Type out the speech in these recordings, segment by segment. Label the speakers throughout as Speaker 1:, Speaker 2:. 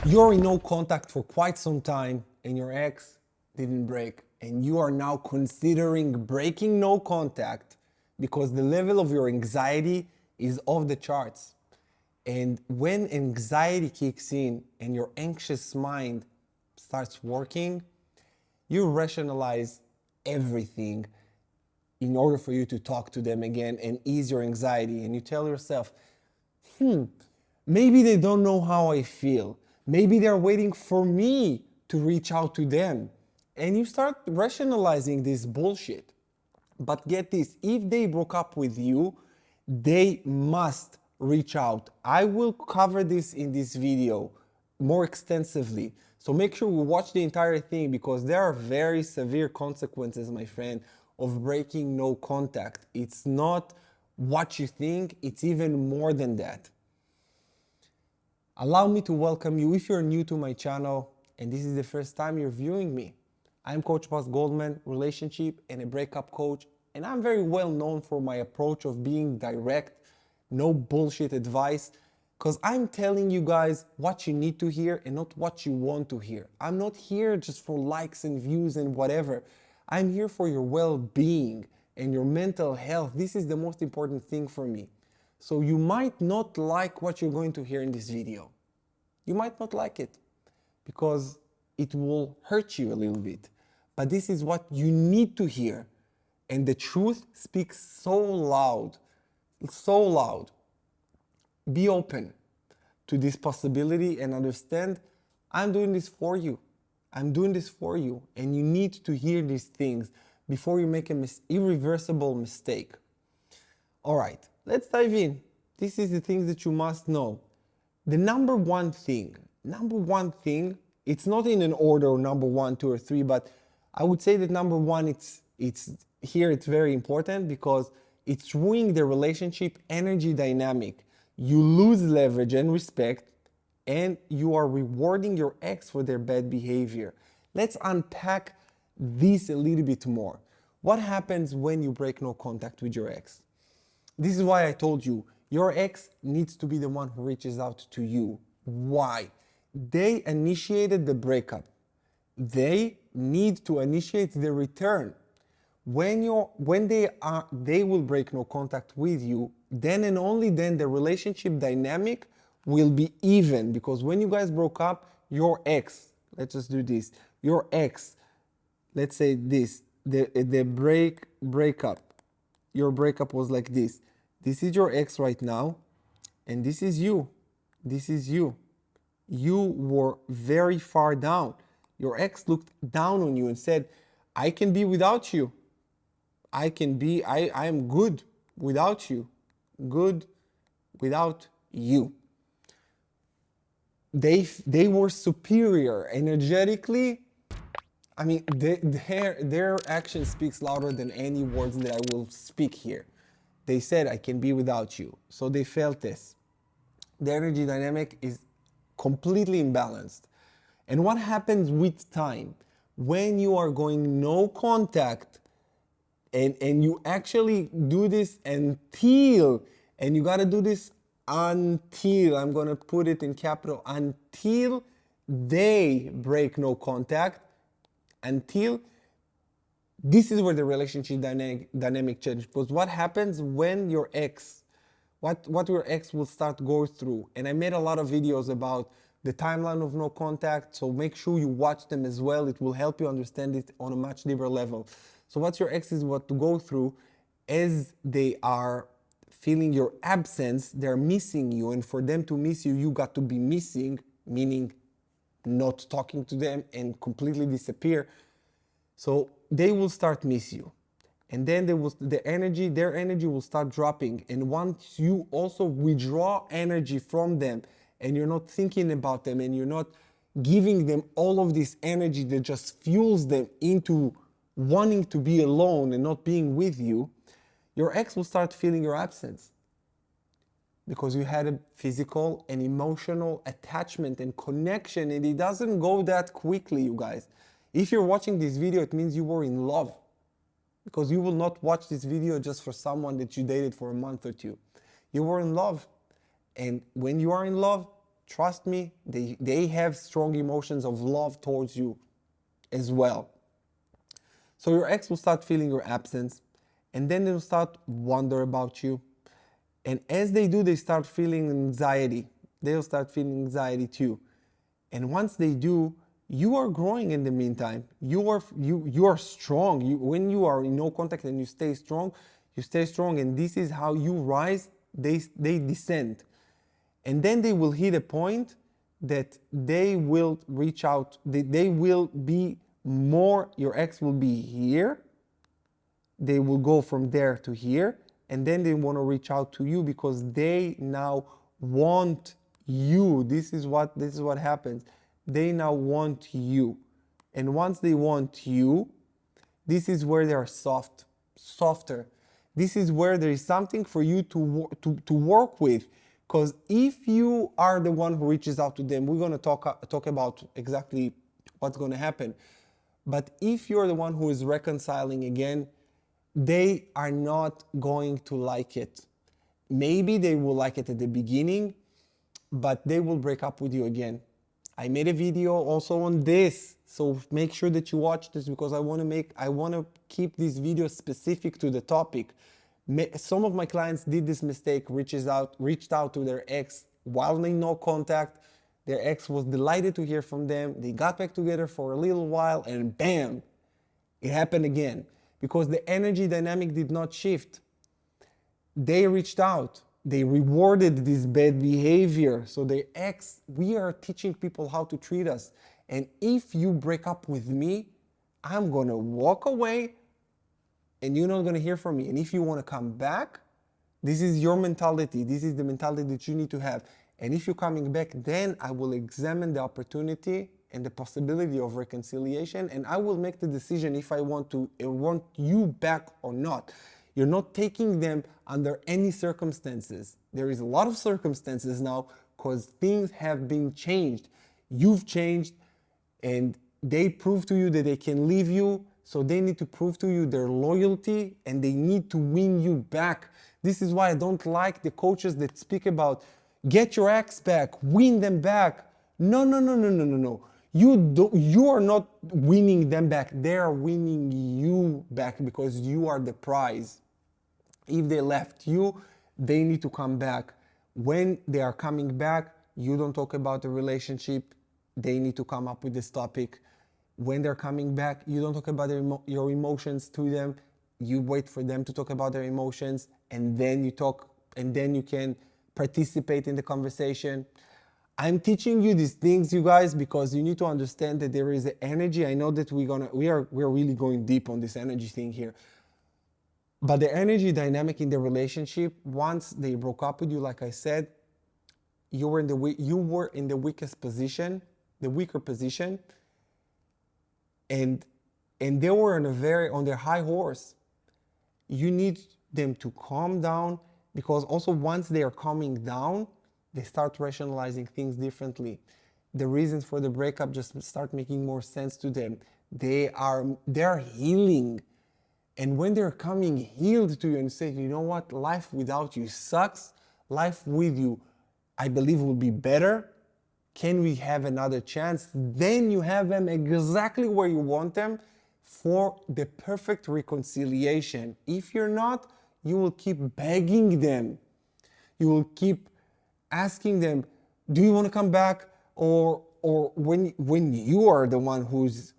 Speaker 1: You're in no contact for quite some time and your ex didn't break, and you are now considering breaking no contact because the level of your anxiety is off the charts. And when anxiety kicks in and your anxious mind starts working, you rationalize everything in order for you to talk to them again and ease your anxiety. And you tell yourself, maybe they don't know how I feel. Maybe they're waiting for me to reach out to them. And you start rationalizing this bullshit. But get this, if they broke up with you, they must reach out. I will cover this in this video more extensively. So make sure we watch the entire thing because there are very severe consequences, my friend, of breaking no contact. It's not what you think, it's even more than that. Allow me to welcome you if you're new to my channel and this is the first time you're viewing me. I'm Coach Goldman, relationship and a breakup coach, and I'm very well known for my approach of being direct, no bullshit advice, because I'm telling you guys what you need to hear and not what you want to hear. I'm not here just for likes and views and whatever. I'm here for your well-being and your mental health. This is the most important thing for me. So you might not like what you're going to hear in this video. You might not like it because it will hurt you a little bit. But this is what you need to hear. And the truth speaks so loud, so loud. Be open to this possibility and understand I'm doing this for you. I'm doing this for you. And you need to hear these things before you make an irreversible mistake. All right, let's dive in. This is the things that you must know. The number one thing, it's not in an order, number 1, 2, or 3, but I would say that number 1, it's very important because it's ruining the relationship energy dynamic. You lose leverage and respect, and you are rewarding your ex for their bad behavior. Let's unpack this a little bit more. What happens when you break no contact with your ex? This is why I told you, your ex needs to be the one who reaches out to you. Why? They initiated the breakup. They need to initiate the return. When they will break no contact with you, then and only then the relationship dynamic will be even, because when you guys broke up, your ex, let's just do this, your ex, let's say this, the breakup, your breakup was like this. This is your ex right now, and this is you. This is you. You were very far down. Your ex looked down on you and said, I can be without you. I am good without you. Good without you. They were superior energetically. I mean, their action speaks louder than any words that I will speak here. They said, I can be without you. So they felt this. The energy dynamic is completely imbalanced. And what happens with time? When you are going no contact and you actually do this until, and you got to do this until, I'm going to put it in capital, until they break no contact, until this is where the relationship dynamic changes. Because what happens when your ex, what your ex will start going through, and I made a lot of videos about the timeline of no contact, so make sure you watch them as well. It will help you understand it on a much deeper level. So what your ex is what to go through as they are feeling your absence, they're missing you, and for them to miss you, you got to be missing, meaning not talking to them and completely disappear. So they will start miss you. And then their energy will start dropping. And once you also withdraw energy from them and you're not thinking about them and you're not giving them all of this energy that just fuels them into wanting to be alone and not being with you, your ex will start feeling your absence. Because you had a physical and emotional attachment and connection, and it doesn't go that quickly, you guys. If you're watching this video, it means you were in love. Because you will not watch this video just for someone that you dated for a month or two. You were in love. And when you are in love, trust me, they have strong emotions of love towards you as well. So your ex will start feeling your absence, and then they'll start wonder about you. And as they do, they start feeling anxiety. They'll start feeling anxiety too. And once they do, you are growing in the meantime. You are strong. When you are in no contact and you stay strong, and this is how you rise, they descend. And then they will hit a point that they will reach out, they will be more, your ex will be here, they will go from there to here, and then they want to reach out to you because they now want you. This is what happens. They now want you. And once they want you, this is where they are softer. This is where there is something for you to work with. Because if you are the one who reaches out to them, we're going to talk about exactly what's going to happen. But if you're the one who is reconciling again, they are not going to like it. Maybe they will like it at the beginning, but they will break up with you again. I made a video also on this, so make sure that you watch this because I want to keep this video specific to the topic. Some of my clients did this mistake, reached out to their ex while in no contact. Their ex was delighted to hear from them. They got back together for a little while and bam, it happened again because the energy dynamic did not shift. They reached out. They rewarded this bad behavior. So the ex, we are teaching people how to treat us. And if you break up with me, I'm going to walk away and you're not going to hear from me. And if you want to come back, this is your mentality. This is the mentality that you need to have. And if you're coming back, then I will examine the opportunity and the possibility of reconciliation. And I will make the decision if I want you back or not. You're not taking them under any circumstances. There is a lot of circumstances now because things have been changed. You've changed and they prove to you that they can leave you. So they need to prove to you their loyalty and they need to win you back. This is why I don't like the coaches that speak about get your ex back, win them back. No. You are not winning them back. They are winning you back because you are the prize. If they left you, they need to come back. When they are coming back, you don't talk about the relationship. They need to come up with this topic. When they're coming back, you don't talk about your emotions to them. You wait for them to talk about their emotions, and then you talk, and then you can participate in the conversation. I'm teaching you these things, you guys, because you need to understand that there is an energy. I know that we're really going deep on this energy thing here. But the energy dynamic in the relationship, once they broke up with you, like I said, you were in the weakest position, the weaker position, and they were on their high horse. You need them to calm down because also once they are calming down, they start rationalizing things differently. The reasons for the breakup just start making more sense to them. They are healing. And when they're coming healed to you and say, you know what, life without you sucks, life with you, I believe will be better. Can we have another chance? Then you have them exactly where you want them for the perfect reconciliation. If you're not, you will keep begging them. You will keep asking them, do you want to come back? Or when you are the one who's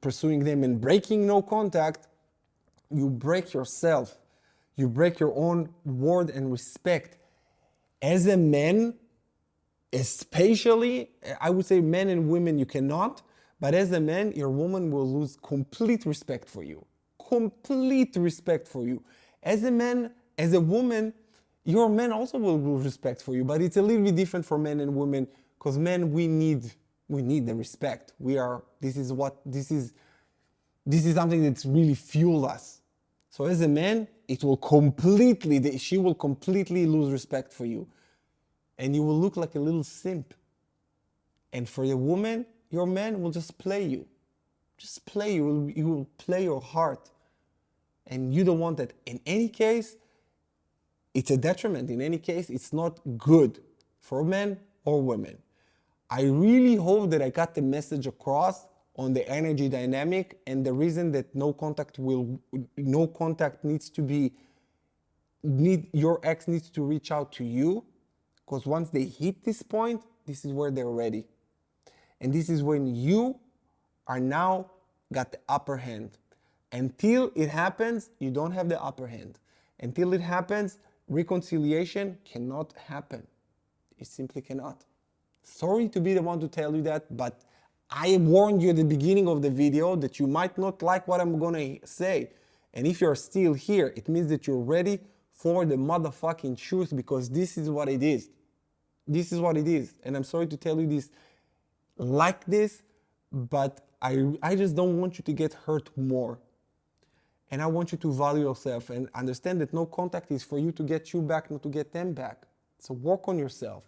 Speaker 1: pursuing them and breaking no contact, you break yourself. You break your own word and respect. As a man, especially, I would say men and women, you cannot, but as a man, your woman will lose complete respect for you. Complete respect for you. As a man, as a woman, your man also will lose respect for you, but it's a little bit different for men and women because men, we need the respect. This is something that's really fueled us. So as a man, she will completely lose respect for you. And you will look like a little simp. And for the woman, your man will just play you. Just play you. He will play your heart. And you don't want that. In any case, it's a detriment. In any case, it's not good for men or women. I really hope that I got the message across on the energy dynamic and the reason that no contact needs to be, your ex needs to reach out to you, because once they hit this point, this is where they're ready. And this is when you are now got the upper hand. Until it happens, you don't have the upper hand. Until it happens, reconciliation cannot happen. It simply cannot. Sorry to be the one to tell you that, but I warned you at the beginning of the video that you might not like what I'm gonna say. And if you're still here, it means that you're ready for the motherfucking truth, because this is what it is. This is what it is. And I'm sorry to tell you this like this, but I just don't want you to get hurt more. And I want you to value yourself and understand that no contact is for you to get you back, not to get them back. So work on yourself.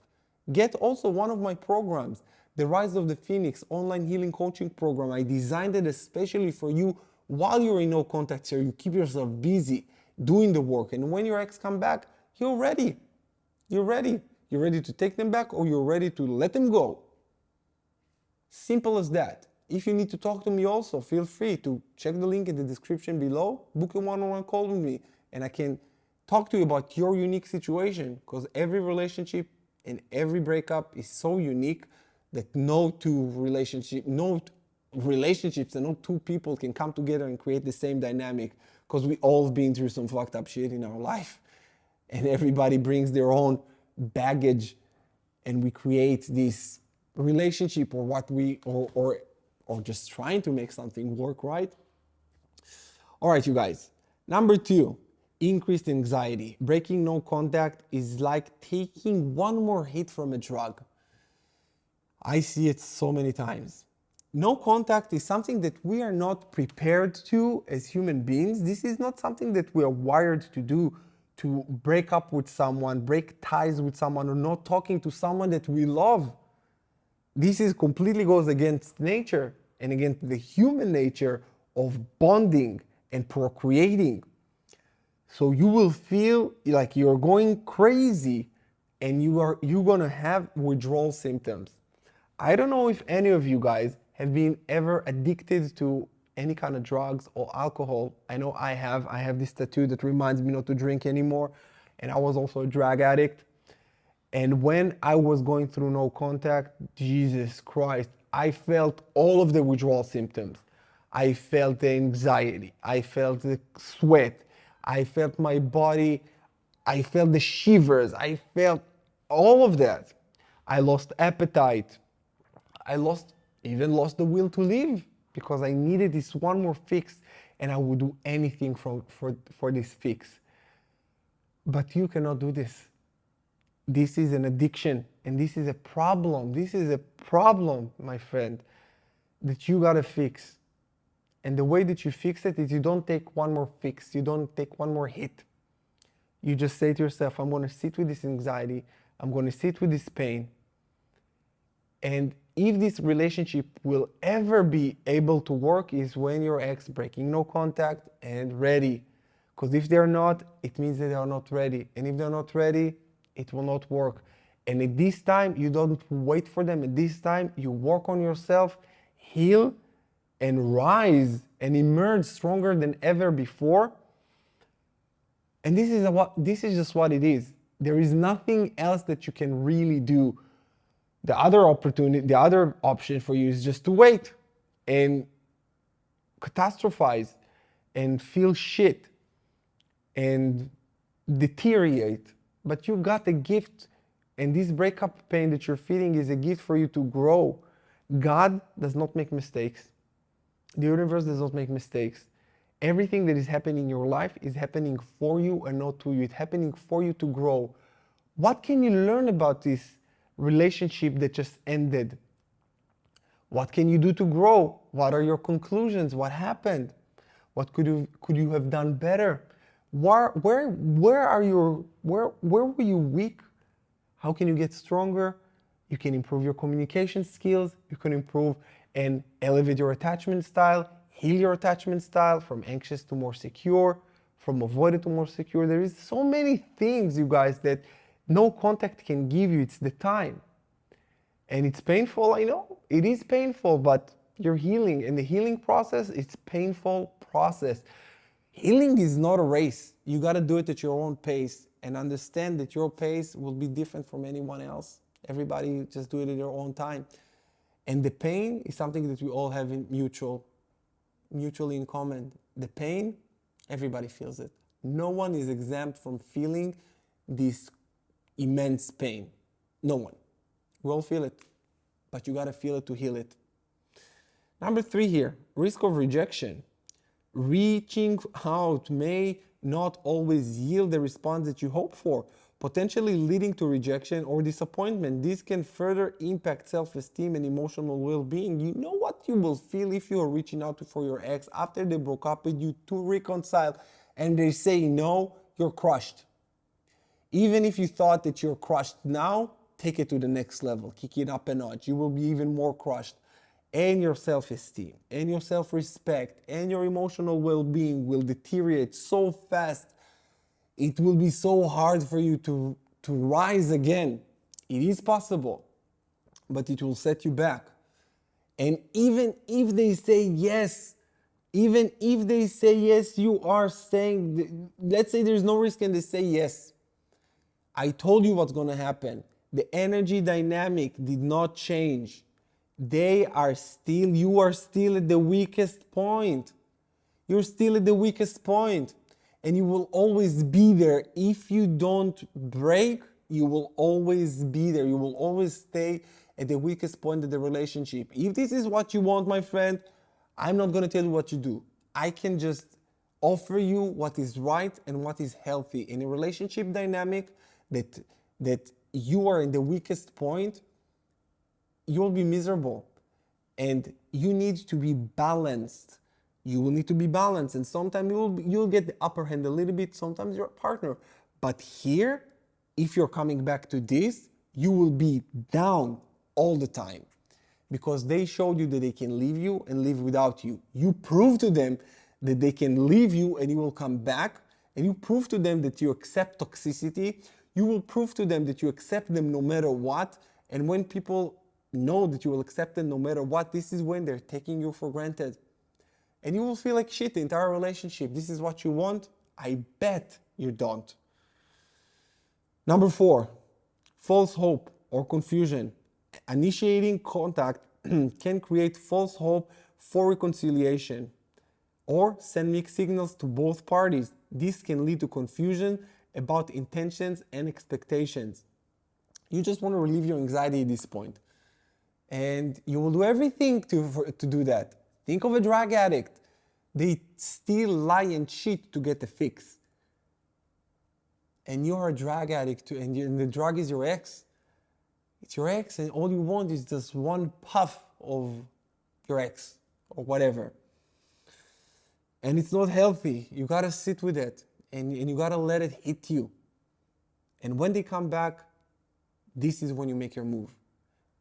Speaker 1: Get also one of my programs, the Rise of the Phoenix online healing coaching program. I designed it especially for you while you're in no contact, so you keep yourself busy doing the work. And when your ex come back, you're ready. You're ready. You're ready to take them back, or you're ready to let them go. Simple as that. If you need to talk to me also, feel free to check the link in the description below, book a one-on-one call with me, and I can talk to you about your unique situation, because every relationship and every breakup is so unique that no relationships and no two people can come together and create the same dynamic, because we all been through some fucked up shit in our life, and everybody brings their own baggage, and we create this relationship or what we or just trying to make something work, right? All right, you guys. Number 2, increased anxiety. Breaking no contact is like taking one more hit from a drug. I see it so many times. No contact is something that we are not prepared to as human beings. This is not something that we are wired to do, to break up with someone, break ties with someone, or not talking to someone that we love. This is completely goes against nature and against the human nature of bonding and procreating. So you will feel like you're going crazy and you're gonna have withdrawal symptoms. I don't know if any of you guys have been ever addicted to any kind of drugs or alcohol. I know I have. I have this tattoo that reminds me not to drink anymore. And I was also a drug addict. And when I was going through no contact, Jesus Christ, I felt all of the withdrawal symptoms. I felt the anxiety. I felt the sweat. I felt my body. I felt the shivers. I felt all of that. I lost appetite. I even lost the will to live, because I needed this one more fix, and I would do anything for this fix. But you cannot do this. This is an addiction, and this is a problem. This is a problem, my friend, that you gotta fix. And the way that you fix it is you don't take one more fix. You don't take one more hit. You just say to yourself, I'm gonna sit with this anxiety. I'm gonna sit with this pain. And if this relationship will ever be able to work is when your ex breaking no contact and ready. Because if they're not, it means that they are not ready. And if they're not ready, it will not work. And at this time, you don't wait for them. At this time, you work on yourself, heal, and rise and emerge stronger than ever before. And this is just what it is. There is nothing else that you can really do. The other option for you is just to wait and catastrophize and feel shit and deteriorate. But you got a gift, and this breakup pain that you're feeling is a gift for you to grow. God does not make mistakes. The universe does not make mistakes. Everything that is happening in your life is happening for you and not to you. It's happening for you to grow. What can you learn about this relationship that just ended? What can you do to grow? What are your conclusions? What happened? What could you have done better? Where were you weak? How can you get stronger? You can improve your communication skills. You can improve and elevate your attachment style, heal your attachment style from anxious to more secure, from avoided to more secure. There is so many things, you guys, that no contact can give you. It's the time. And it's painful, I know. It is painful, but you're healing. And the healing process, it's painful process. Healing is not a race. You got to do it at your own pace and understand that your pace will be different from anyone else. Everybody just do it at their own time. And the pain is something that we all have in mutually in common. The pain, everybody feels it. No one is exempt from feeling this immense pain. No one. We all feel it, but you gotta feel it to heal it. Number 3 here, risk of rejection. Reaching out may not always yield the response that you hope for, potentially leading to rejection or disappointment. This can further impact self-esteem and emotional well-being. You know what you will feel if you are reaching out for your ex after they broke up with you to reconcile and they say no, you're crushed. Even if you thought that you're crushed now, take it to the next level, kick it up a notch. You will be even more crushed. And your self-esteem, and your self-respect, and your emotional well-being will deteriorate so fast. It will be so hard for you to rise again. It is possible, but it will set you back. And even if they say yes, you are saying, let's say there's no risk and they say yes. I told you what's going to happen. The energy dynamic did not change. You are still at the weakest point. You're still at the weakest point. And you will always be there. If you don't break, you will always be there. You will always stay at the weakest point of the relationship. If this is what you want, my friend, I'm not going to tell you what to do. I can just offer you what is right and what is healthy. In a relationship dynamic that you are in the weakest point, you'll be miserable. And you need to be balanced. You will need to be balanced. And sometimes you'll get the upper hand a little bit, sometimes your partner. But here, if you're coming back to this, you will be down all the time. Because they showed you that they can leave you and live without you. You prove to them that they can leave you and you will come back. And you prove to them that you accept toxicity. You will prove to them that you accept them no matter what. And when people know that you will accept them no matter what, this is when they're taking you for granted. And you will feel like shit the entire relationship. This is what you want? I bet you don't. Number 4, false hope or confusion. Initiating contact can create false hope for reconciliation or send mixed signals to both parties. This can lead to confusion about intentions and expectations. You just want to relieve your anxiety at this point. And you will do everything to do that. Think of a drug addict. They steal, lie, and cheat to get a fix. And you're a drug addict, and the drug is your ex. It's your ex, and all you want is just one puff of your ex, or whatever. And it's not healthy. You gotta sit with it, and you gotta let it hit you. And when they come back, this is when you make your move.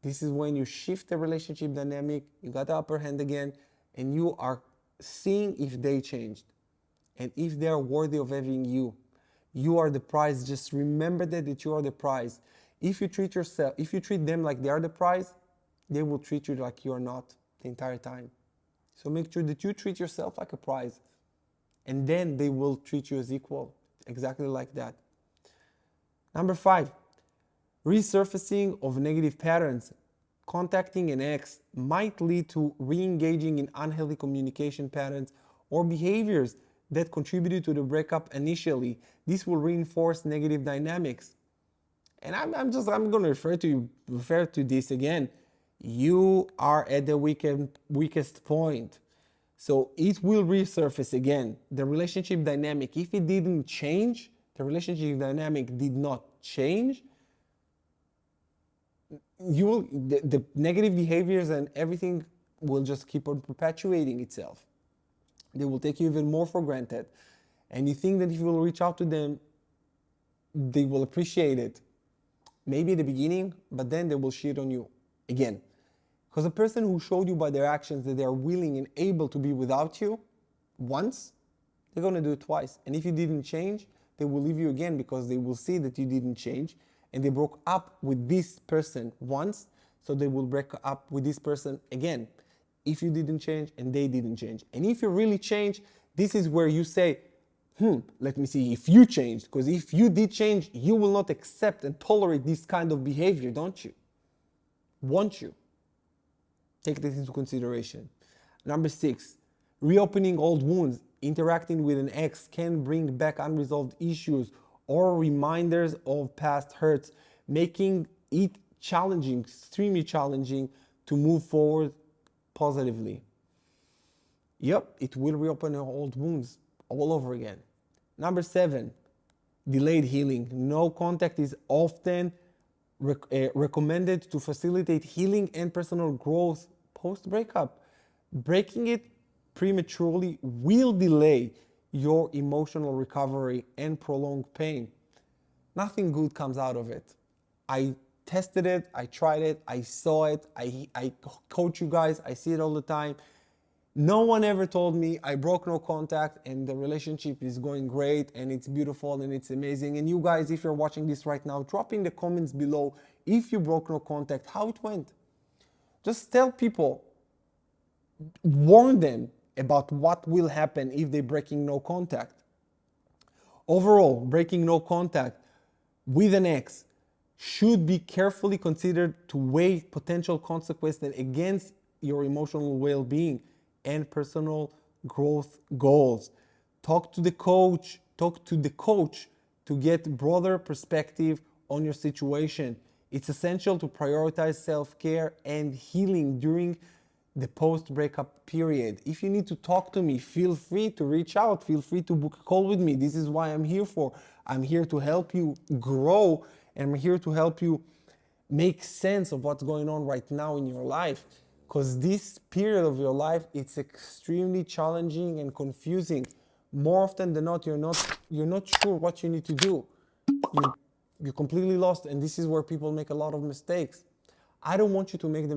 Speaker 1: This is when you shift the relationship dynamic, you got the upper hand again, and you are seeing if they changed and if they are worthy of having you. You are the prize. Just remember that you are the prize. If you treat them like they are the prize, they will treat you like you are not the entire time. So make sure that you treat yourself like a prize, and then they will treat you as equal, exactly like that. Number 5. Resurfacing of negative patterns. Contacting an ex might lead to re-engaging in unhealthy communication patterns or behaviors that contributed to the breakup initially. This will reinforce negative dynamics. And I'm going to refer to this again. You are at the weakest point. So it will resurface again. The relationship dynamic, if it didn't change, the relationship dynamic did not change, the negative behaviors and everything will just keep on perpetuating itself. They will take you even more for granted. And you think that if you will reach out to them, they will appreciate it. Maybe at the beginning, but then they will shit on you again. Because a person who showed you by their actions that they are willing and able to be without you once, they're going to do it twice. And if you didn't change, they will leave you again because they will see that you didn't change and they broke up with this person once. so they will break up with this person again if you didn't change and they didn't change. And if you really change, this is where you say, let me see if you changed, because if you did change, you will not accept and tolerate this kind of behavior, don't you? Won't you? Take this into consideration. Number 6, reopening old wounds. Interacting with an ex can bring back unresolved issues or reminders of past hurts, making it challenging, extremely challenging to move forward positively. Yep, it will reopen your old wounds all over again. Number 7, delayed healing. No contact is often recommended to facilitate healing and personal growth post-breakup. Breaking it prematurely will delay your emotional recovery and prolong pain. Nothing good comes out of it. I tested it, I tried it, I saw it, I coach you guys, I see it all the time. No one ever told me I broke no contact and the relationship is going great and it's beautiful and it's amazing. And you guys, if you're watching this right now, drop in the comments below if you broke no contact, how it went. Just tell people, warn them about what will happen if they're breaking no contact. Overall, breaking no contact with an ex should be carefully considered to weigh potential consequences against your emotional well-being and personal growth goals. Talk to the coach to get broader perspective on your situation. It's essential to prioritize self-care and healing during the post-breakup period. If you need to talk to me, feel free to reach out, feel free to book a call with me. This is why I'm here for. I'm here to help you grow, and I'm here to help you make sense of what's going on right now in your life. Because this period of your life, it's extremely challenging and confusing. More often than not, you're not sure what you need to do. You're completely lost, and this is where people make a lot of mistakes. I don't want you to make the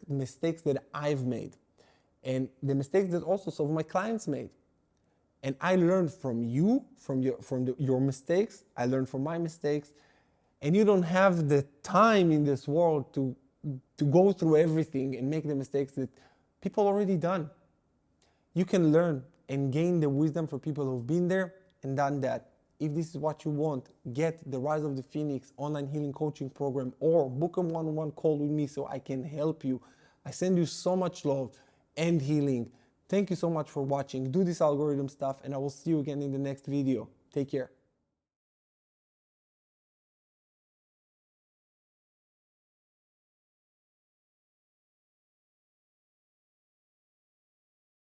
Speaker 1: mistakes that I've made, and the mistakes that also some of my clients made. And I learned from you, from your mistakes. I learned from my mistakes, and you don't have the time in this world to go through everything and make the mistakes that people already done. You can learn and gain the wisdom from people who've been there and done that. If this is what you want, get the Rise of the Phoenix online healing coaching program or book a one-on-one call with me so I can help you. I send you so much love and healing. Thank you so much for watching. Do this algorithm stuff, and I will see you again in the next video. Take care.